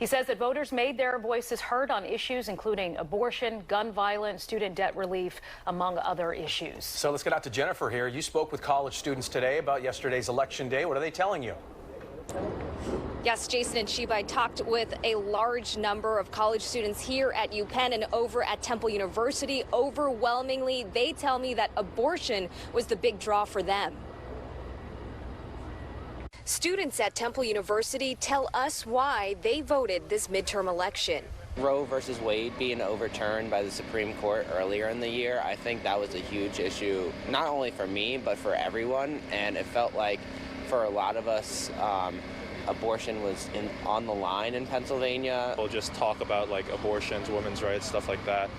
He says that voters made their voices heard on issues including abortion, gun violence, student debt relief, among other issues. So let's get out to Jennifer here. You spoke with college students today about yesterday's election day. What are they telling you? Yes, Jason and Sheba, I talked with a large number of college students here at UPenn and over at Temple University. Overwhelmingly, they tell me that abortion was the big draw for them. Students at Temple University tell us why they voted this midterm election. Roe versus Wade being overturned by the Supreme Court earlier in the year, I think that was a huge issue, not only for me, but for everyone. And it felt like for a lot of us, abortion was on the line in Pennsylvania. We'll just talk about like abortions, women's rights, stuff like that.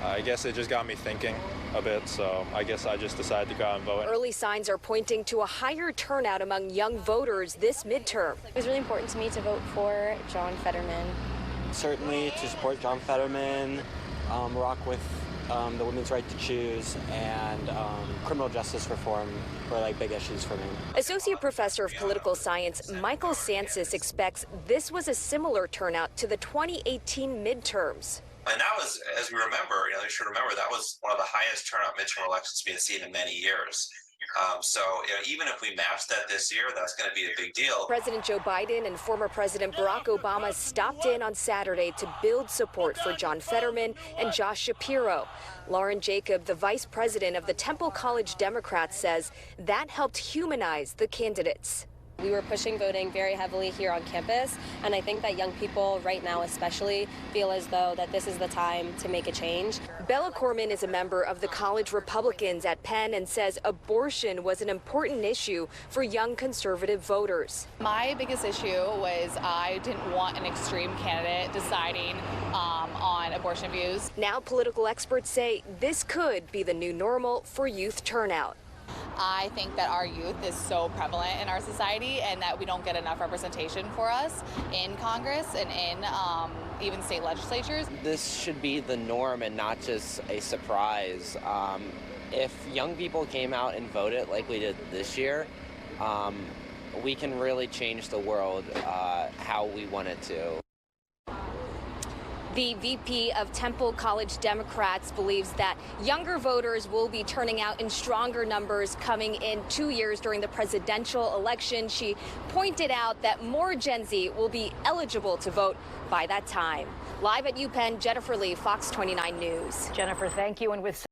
I guess it just got me thinking a bit, so I guess I just decided to go out and vote. Early signs are pointing to a higher turnout among young voters this midterm. It was really important to me to vote for John Fetterman. Certainly to support John Fetterman, rock with the women's right to choose, and criminal justice reform were like big issues for me. Associate Professor of Political Science Michael Sansis expects this was a similar turnout to the 2018 midterms. And that was, as we remember, you should remember, that was one of the highest turnout midterm elections we've seen in many years. So even if we match that this year, that's going to be a big deal. President Joe Biden and former President Barack Obama stopped in on Saturday to build support for John Fetterman and Josh Shapiro. Lauren Jacob, the vice president of the Temple College Democrats, says that helped humanize the candidates. We were pushing voting very heavily here on campus, and I think that young people right now especially feel as though that this is the time to make a change. Bella Corman is a member of the college Republicans at Penn and says abortion was an important issue for young conservative voters. My biggest issue was I didn't want an extreme candidate deciding on abortion views. Now political experts say this could be the new normal for youth turnout. I think that our youth is so prevalent in our society and that we don't get enough representation for us in Congress and in even state legislatures. This should be the norm and not just a surprise. If young people came out and voted like we did this year, we can really change the world how we want it to. The VP of Temple College Democrats believes that younger voters will be turning out in stronger numbers coming in 2 years during the presidential election. She pointed out that more Gen Z will be eligible to vote by that time. Live at UPenn, Jennifer Lee, Fox 29 News. Jennifer, thank you. And with